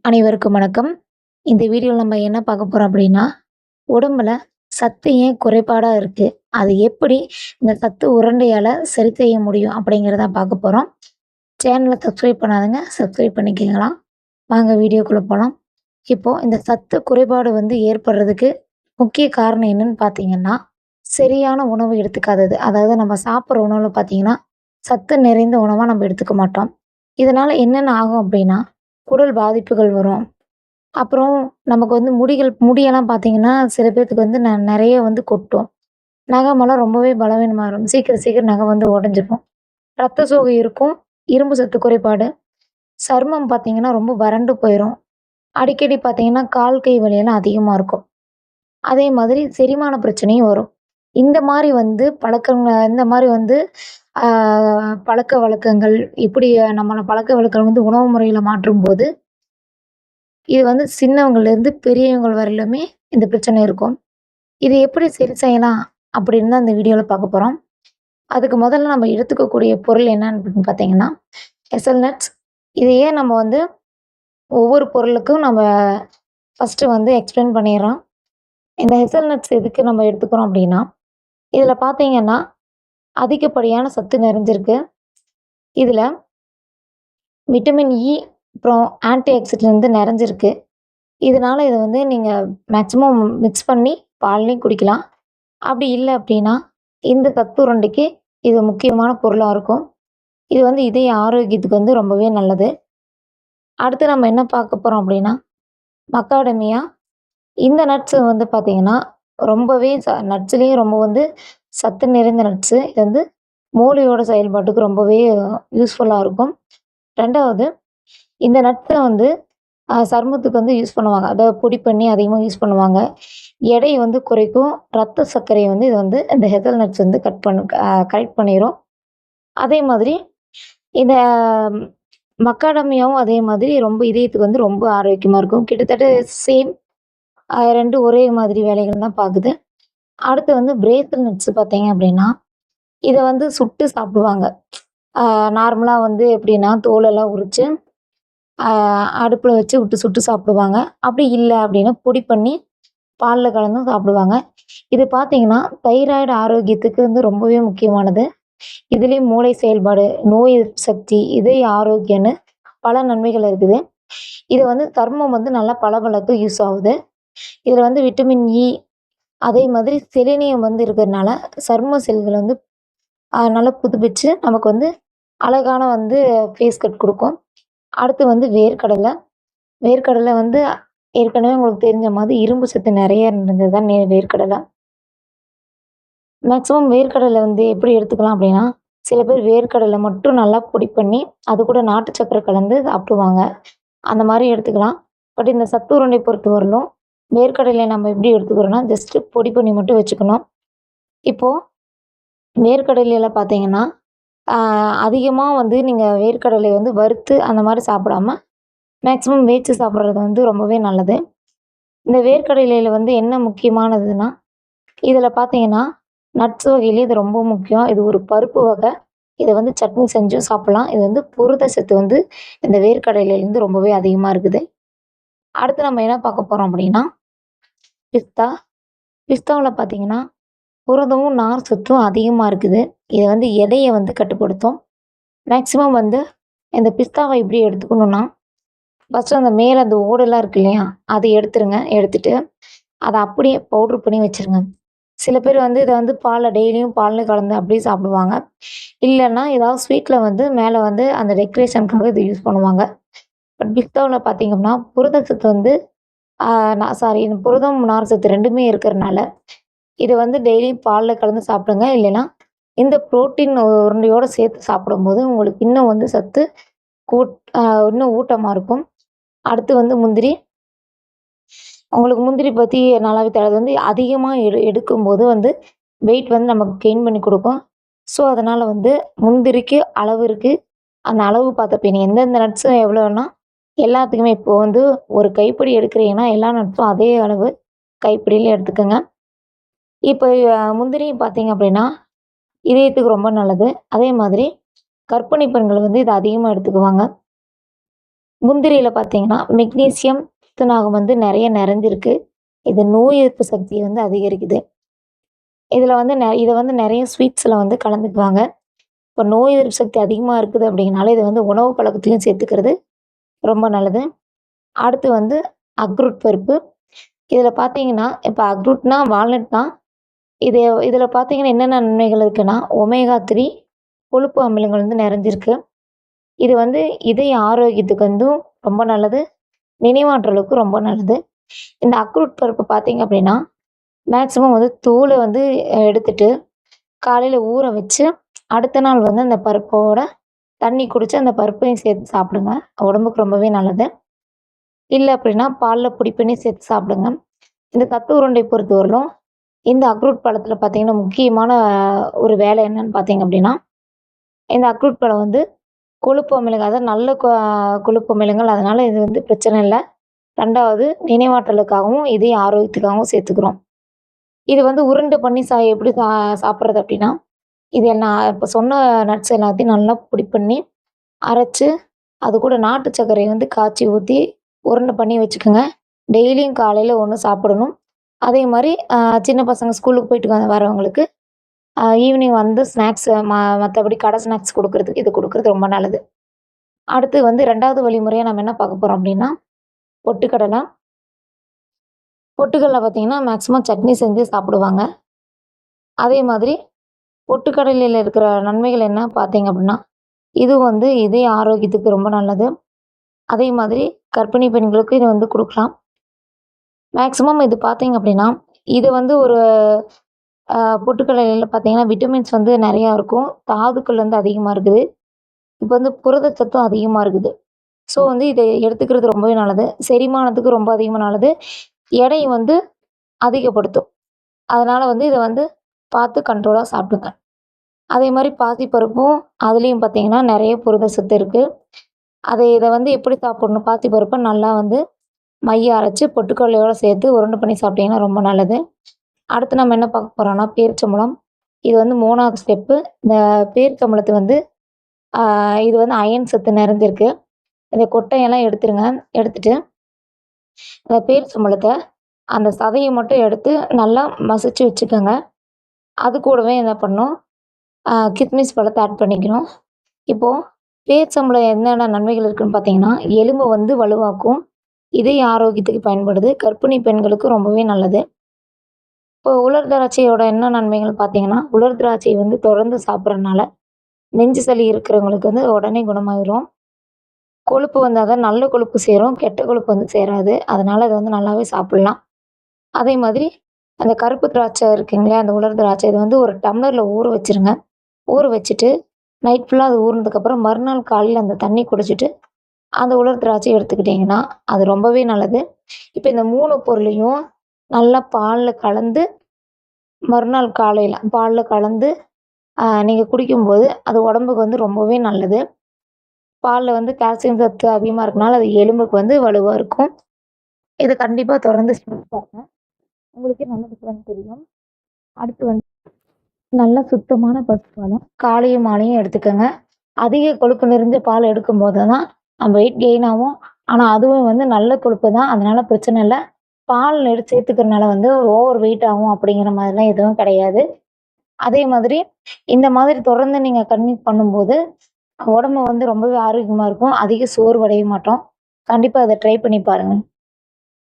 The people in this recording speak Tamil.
அனைவருக்கும் வணக்கம். இந்த வீடியோல நம்ம என்ன பார்க்க போறோம் அப்படின்னா, உடம்புல சத்து ஏன் குறைபாடா இருக்கு? அது எப்படி இந்த சத்து உருண்டையால சரி செய்ய முடியும்? அப்படிங்கிறத பார்க்க போறோம். சேனல சப்ஸ்கிரைப் பண்ணாதவங்க சப்ஸ்கிரைப் பண்ணிக்கங்கலாம். வாங்க வீடியோக்குள்ள போலாம். இப்போ இந்த சத்து குறைபாடு வந்து ஏற்படுறதுக்கு முக்கிய காரணம் என்னன்னு பார்த்தீங்கன்னா, சரியான உணவு எடுத்துக்காதது. அதாவது நம்ம சாப்பிடுற உணவுல பார்த்தீங்கன்னா, சத்து நிறைந்த உணவா நம்ம எடுத்துக்க மாட்டோம். இதனால என்னென்ன ஆகும் அப்படின்னா, குடல் பாதிப்புகள் வரும். அப்புறம் நமக்கு வந்து முடியெல்லாம் பார்த்தீங்கன்னா, சில பேத்துக்கு வந்து நெறைய வந்து கொட்டும். நகமெல்லாம் ரொம்பவே பலவீனமாயிரும். சீக்கிரம் சீக்கிரம் நகம் வந்து உடைஞ்சிரும். ரத்த சோகை இருக்கும். இரும்பு சத்து குறைபாடு. சருமம் பார்த்தீங்கன்னா, ரொம்ப வறண்டு போயிரும். அடிக்கடி பார்த்தீங்கன்னா, கால், கை வலியெல்லாம் அதிகமா இருக்கும். அதே மாதிரி செரிமான பிரச்சனையும் வரும். இந்த மாரி வந்து ஆ பழக்கவழக்கங்கள் இப்படி நம்மள பழக்கவழக்கம் வந்து உணவு முறையில மாற்றும்போது, இது வந்து சின்னவங்கலேருந்து பெரியவங்க வரையிலுமே இந்த பிரச்சனை இருக்கும். இது எப்படி சரி செய்யலாம் அப்படின்னு தான் இந்த வீடியோல பார்க்க போறோம். அதுக்கு முதல்ல நம்ம எடுத்துக்கக்கூடிய பொருள் என்னன்னு பார்த்தீங்கன்னா, ஹெசல்நட்ஸ். இத ஏன் நம்ம வந்து ஒவ்வொரு பொருளுக்கும் நம்ம ஃபர்ஸ்ட்டு வந்து எக்ஸ்பிளைன் பண்ணிர்றோம். இந்த ஹெசல்நட்ஸ் எதுக்கு நம்ம எடுத்துக்கிறோம் அப்படின்னா, இதில பார்த்தீங்கன்னா, அதிகப்படியான சத்து நிறைஞ்சிருக்கு. இதில விட்டமின் இ, அப்புறம் ஆன்டி ஆக்சிடென்ட் வந்து நிறைஞ்சிருக்கு. இதனால இத வந்து நீங்க மேக்ஸிமம் மிக்ஸ் பண்ணி பால்லயும் குடிக்கலாம். அப்படி இல்ல அப்படின்னா, இந்த சத்துருண்டைக்கு இது முக்கியமான பொருளா இருக்கும். இது வந்து இதய ஆரோக்கியத்துக்கு வந்து ரொம்பவே நல்லது. அடுத்து நம்ம என்ன பார்க்க போறோம் அப்படின்னா, மக்காடமியா. இந்த நட்ஸ் வந்து பார்த்தீங்கன்னா, ரொம்பவே நட்ஸ்லயும் ரொம்ப வந்து சத்து நிறைந்த நட்ஸு. இது வந்து மூளையோட செயல்பாட்டுக்கு ரொம்பவே யூஸ்ஃபுல்லா இருக்கும். 2வது இந்த நட்ஸ வந்து சருமத்துக்கு வந்து யூஸ் பண்ணுவாங்க. அதாவது பொடி பண்ணி அதிகமா யூஸ் பண்ணுவாங்க. எடை வந்து குறைக்கும். ரத்த சர்க்கரைய வந்து இது வந்து இந்த ஹெசல் நட்ஸ் வந்து கரெக்ட் பண்ணிரும். அதே மாதிரி இந்த மக்காடமியாவும் அதே மாதிரி ரொம்ப இதயத்துக்கு வந்து ரொம்ப ஆரோக்கியமா இருக்கும். கிட்டத்தட்ட சேம் 2 ஒரே மாதிரி வேலைகள் தான் பாக்குது. அடுத்து வந்து பிரேசில் நட்ஸ் பார்த்தீங்க அப்படின்னா, இத வந்து சுட்டு சாப்பிடுவாங்க. ஆ நார்மலா வந்து எப்படின்னா, தோலெல்லாம் உரிச்சு ஆ அடுப்புல வச்சு விட்டு சுட்டு சாப்பிடுவாங்க. அப்படி இல்ல அப்படின்னா, பொடி பண்ணி பால்ல கலந்தும் சாப்பிடுவாங்க. இது பார்த்தீங்கன்னா, தைராய்டு ஆரோக்கியத்துக்கு வந்து ரொம்பவே முக்கியமானது. இதுலயும் மூளை செயல்பாடு, நோய் எதிர்ப்பு சக்தி, இதய ஆரோக்கியம்னு பல நன்மைகள் இருக்குது. இது வந்து சருமம் வந்து நல்லா பளபளக்க யூஸ் ஆகுது. இதுல வந்து விட்டமின் இ, அதே மாதிரி செலினியம் வந்து இருக்கிறதுனால, சரும செல்கள் வந்து நல்லா புதுப்பிச்சு நமக்கு வந்து அழகான வந்து ஃபேஸ் கட் குடுக்கும். அடுத்து வந்து வேர்க்கடலை. வேர்க்கடலை வந்து ஏற்கனவே உங்களுக்கு தெரிஞ்ச மாதிரி இரும்பு சத்து நெறைய இருந்தது தான் வேர்க்கடலை. மேக்ஸிமம் வேர்க்கடலை வந்து எப்படி எடுத்துக்கலாம் அப்படின்னா, சில பேர் வேர்க்கடலை மட்டும் நல்லா பொடி பண்ணி, அது கூட நாட்டு சர்க்கரை கலந்து சாப்பிடுவாங்க. அந்த மாரி எடுத்துக்கலாம். பட் இந்த சத்து உருண்டை பொறுத்தவரையிலும், வேர்க்கடலைய நம்ம எப்படி எடுத்துக்கிறோம்னா, ஜஸ்ட் பொடி பண்ணி மட்டும் வச்சுக்கணும். இப்போ வேர்க்கடலையில பார்த்தீங்கன்னா, ஆ அதிகமா வந்து நீங்க வேர்க்கடலைய வந்து வறுத்து அந்த மாரி சாப்பிடாம, மேக்ஸிமம் வேவிச்சு சாப்பிடுறது வந்து ரொம்பவே நல்லது. இந்த வேர்க்கடலையில வந்து என்ன முக்கியமானதுன்னா, இதில பார்த்தீங்கன்னா, நட்ஸ் வகையிலே இது ரொம்ப முக்கியம். இது ஒரு பருப்பு வகை. இத வந்து சட்னி செஞ்சும் சாப்பிடலாம். இது வந்து புரத சத்து வந்து இந்த வேர்க்கடலையிலேருந்து ரொம்பவே அதிகமா இருக்குது. அடுத்து நம்ம என்ன பார்க்க போறோம் அப்படின்னா, பிஸ்தா. பிஸ்தாவுல பார்த்தீங்கன்னா, புரதமும், நார் சத்தும் அதிகமா இருக்குது. இது வந்து எடைய வந்து கட்டுப்படுத்தும். மேக்ஸிமம் வந்து இந்த பிஸ்தாவ எப்படி எடுத்துக்கணும்னா, ஃபர்ஸ்ட்டு அந்த மேல அந்த ஓடெல்லாம் இருக்கு இல்லையா? அத எடுத்துருங்க. எடுத்துட்டு, அத அப்படியே பவுடர் பண்ணி வச்சுருங்க. சில பேர் வந்து இத வந்து டெய்லியும் பால்ல கலந்து அப்படியே சாப்பிடுவாங்க. இல்லன்னா, ஏதாவது ஸ்வீட்ல வந்து மேல வந்து அந்த டெக்கரேஷனுக்காக இத யூஸ் பண்ணுவாங்க. பட் பிஸ்தாவுல பார்த்தீங்கன்னா, புரதச்சத்து வந்து ஆ நான் சாரி புரதம், நார் சத்து 2மே இருக்கிறனால, இத வந்து டெய்லியும் பால்ல கலந்து சாப்பிடுங்க. இல்லைன்னா, இந்த புரோட்டீன் உருண்டையோட சேர்த்து சாப்பிடும்போது, உங்களுக்கு இன்னும் வந்து சத்து கூட் அ இன்னும் ஊட்டமா இருக்கும். அடுத்து வந்து முந்திரி. உங்களுக்கு முந்திரி பத்தி நல்லாவே தெரியும். அது வந்து அதிகமா எடுக்கும்போது வந்து வெயிட் வந்து நமக்கு கெயின் பண்ணி குடுக்கும். ஸோ, அதனால வந்து முந்திரிக்கு அளவு இருக்கு. அந்த அளவு பார்த்துப்பீங்க. எந்தெந்த நட்ஸ் எவ்வளோன்னா, எல்லாத்துக்குமே இப்போ வந்து ஒரு கைப்பிடி எடுக்கிறீங்கன்னா, எல்லா நட்ஸும் அதே அளவு கைப்பிடியில எடுத்துக்கங்க. இப்போ முந்திரியும் பார்த்தீங்க அப்படின்னா, இதயத்துக்கு ரொம்ப நல்லது. அதே மாதிரி கர்ப்பிணி பெண்கள் வந்து இத அதிகமா எடுத்துக்குவாங்க. முந்திரியில பார்த்தீங்கன்னா, மெக்னீசியம், துத்தநாகம் வந்து நெறைய நிறைஞ்சிருக்கு. இது நோய் எதிர்ப்பு சக்திய வந்து அதிகரிக்குது. இதுல வந்து இத வந்து நெறைய ஸ்வீட்ஸ்ல வந்து கலந்துக்குவாங்க. இப்ப நோய் எதிர்ப்பு சக்தி அதிகமா இருக்குது அப்படிங்கனால, இத வந்து உணவு பழக்கத்திலயும் சேர்த்துக்கிறது ரொம்ப நல்லது. அடுத்து வந்து அக்ரூட் பருப்பு. இதுல பார்த்தீங்கன்னா, இப்ப அக்ரூட்னா வால்நட் தான். இது இதுல பார்த்தீங்கன்னா என்னென்ன நன்மைகள் இருக்குன்னா, ஒமேகா 3 கொழுப்பு அமிலங்கள் வந்து நிறைஞ்சிருக்கு. இது வந்து இதய ஆரோக்கியத்துக்கு வந்து ரொம்ப நல்லது. நினைவாற்றலுக்கு ரொம்ப நல்லது. இந்த அக்ரூட் பருப்பு பார்த்தீங்க அப்படின்னா, மேக்ஸிமம் வந்து தோல வந்து எடுத்துட்டு, காலையில ஊற வச்சு, அடுத்த நாள் வந்து அந்த பருப்போட தண்ணி குடிச்சு, அந்த பருப்பையும் சேர்த்து சாப்பிடுங்க. உடம்புக்கு ரொம்பவே நல்லது. இல்ல அப்படின்னா, பால்ல பொடி பண்ணி சேர்த்து சாப்பிடுங்க. இந்த சத்து உருண்டை பொறுத்தவரையிலும், இந்த அக்ரூட் பழத்தில பார்த்தீங்கன்னா, முக்கியமான ஒரு வேலை என்னன்னு பார்த்தீங்க அப்படின்னா, இந்த அக்ரூட் பழம் வந்து கொழுப்பு அமிலங்கள் அதாவது நல்ல கொழுப்பு அமிலங்கள். அதனால இது வந்து பிரச்சனை இல்ல. 2வது நினைவாற்றலுக்காகவும், இதய ஆரோக்கியத்துக்காகவும் சேர்த்துக்கிறோம். இது வந்து உருண்டை பண்ணி எப்படி சாப்பிடுறது அப்படின்னா, இது நான் இப்ப சொன்ன நட்ஸ் எல்லாத்தையும் நல்லா பொடி பண்ணி, அரைச்சு, அது கூட நாட்டு சர்க்கரைய வந்து காய்ச்சி ஊத்தி, உருண்டை பண்ணி வச்சுக்கோங்க. டெய்லியும் காலையில ஒண்ணு சாப்பிடணும். அதே மாரி சின்ன பசங்க ஸ்கூலுக்கு போயிட்டு வரவங்களுக்கு, ஈவினிங் வந்து ஸ்நாக்ஸ் மத்தபடி கடை ஸ்நாக்ஸ் குடுக்குறதுக்கு இது குடுக்குறது ரொம்ப நல்லது. அடுத்து வந்து 2வது வழிமுறையா நம்ம என்ன பார்க்க போறோம் அப்படின்னா, பொட்டுக்கடல. பொட்டுக்கடல பார்த்தீங்கன்னா, மேக்ஸிமம் சட்னி செஞ்சு சாப்பிடுவாங்க. அதே மாதிரி பொட்டுக்கடலையில இருக்கிற நன்மைகள் என்ன பார்த்தீங்க அப்படின்னா, இது வந்து இதய ஆரோக்கியத்துக்கு ரொம்ப நல்லது. அதே மாதிரி கர்ப்பிணி பெண்களுக்கு இத வந்து குடுக்கலாம். மேக்ஸிமம் இது பார்த்தீங்க அப்படின்னா, இது வந்து ஒரு பொட்டுக்கடலையில பார்த்தீங்கன்னா, விட்டமின்ஸ் வந்து நெறையா இருக்கும். தாதுக்கள் வந்து அதிகமா இருக்குது. இப்ப வந்து புரதச்சத்தும் அதிகமா இருக்குது. ஸோ வந்து இத எடுத்துக்கிறது ரொம்பவே நல்லது. செரிமானத்துக்கு ரொம்ப அதிகமா நல்லது. எடை வந்து அதிகப்படுத்தும். அதனால வந்து இத வந்து பார்த்து கண்ட்ரோலா சாப்பிடுங்க. அதே மாரி பாசிப்பருப்பும் அதுலயும் பார்த்தீங்கன்னா, நெறைய புரத சத்து இருக்கு. இத வந்து எப்படி சாப்பிடணும்? பாசிப்பருப்ப நல்லா வந்து மைய அரைச்சு பொட்டுக்கடலையோட சேர்த்து உருண்டை பண்ணி சாப்பிட்டீங்கன்னா ரொம்ப நல்லது. அடுத்து நம்ம என்ன பார்க்க போறோம்னா, பேரிச்சம்பழம். இது வந்து 3வது ஸ்டெப்பு. இந்த பேரிச்சம்பழத்த வந்து ஆ இது வந்து அயர்ன் சத்து நிறைஞ்சிருக்கு. இந்த கொட்டையெல்லாம் எடுத்துருங்க. எடுத்துட்டு அந்த பேரிச்சம்பழத்த அந்த சதைய மட்டும் எடுத்து நல்லா மசிச்சு வச்சுக்கோங்க. அது கூடவே என்ன பண்ணணும், கிஸ்மிஸ் பழத்த ஆட் பண்ணிக்கணும். இப்போ பேரிச்சம்பழம் என்னென்ன நன்மைகள் இருக்குன்னு பார்த்தீங்கன்னா, எலும்ப வந்து வலுவாக்கும். இதய ஆரோக்கியத்துக்கு பயன்படுது. கர்ப்பிணி பெண்களுக்கு ரொம்பவே நல்லது. இப்போ உலர் திராட்சையோட என்ன நன்மைகள் பார்த்தீங்கன்னா, உலர் திராட்சை வந்து தொடர்ந்து சாப்பிடுறனால, நெஞ்சு சளி இருக்கிறவங்களுக்கு வந்து உடனே குணமாயிரும். கொழுப்பு வந்து அதான் நல்ல கொழுப்பு சேரும். கெட்ட கொழுப்பு வந்து சேராது. அதனால இத வந்து நல்லாவே சாப்பிடலாம். அதே மாதிரி அந்த கருப்பு திராட்சை இருக்குங்களா, அந்த உலர் திராட்சை இத வந்து ஒரு டம்ளர்ல ஊற வச்சுருங்க. ஊற வச்சுட்டு, நைட் ஃபுல்லா அது ஊறுனதுக்கப்புறம் மறுநாள் காலையில அந்த தண்ணி குடிச்சிட்டு, அந்த உலர் திராட்சைய எடுத்துக்கிட்டீங்கன்னா, அது ரொம்பவே நல்லது. இப்ப இந்த 3 பொருளையும் நல்லா பால்ல கலந்து, மறுநாள் காலையில பால்ல கலந்து நீங்க குடிக்கும்போது, அது உடம்புக்கு வந்து ரொம்பவே நல்லது. பால்ல வந்து கால்சியம் சத்து அதிகமா இருக்கனால, அது எலும்புக்கு வந்து வலுவா இருக்கும். இத கண்டிப்பா தொடர்ந்து செஞ்சு பாருங்க. உங்களுக்கே நல்ல டிஃபரன்ஸ் தெரியும். அடுத்து வந்து நல்ல சுத்தமான பசுப்பாலும், காலையும் மாலையும் எடுத்துக்கங்க. அதிக கொழுப்பு நிறைந்த பால் எடுக்கும்போது தான் நம்ம வெயிட் கெயின் ஆகும். ஆனா, அதுவும் வந்து நல்ல கொழுப்பு தான். அதனால பிரச்சனை இல்ல. பால் சேர்த்துக்கிறனால வந்து ஓவர் வெயிட் ஆகும் அப்படிங்கிற மாதிரிலாம் எதுவும் கிடையாது. அதே மாதிரி இந்த மாதிரி தொடர்ந்து நீங்க கன்டினியூ பண்ணும்போது, உடம்பு வந்து ரொம்பவே ஆரோக்கியமா இருக்கும். அதிக சோர்வடைய மாட்டோம். கண்டிப்பா அத ட்ரை பண்ணி பாருங்க.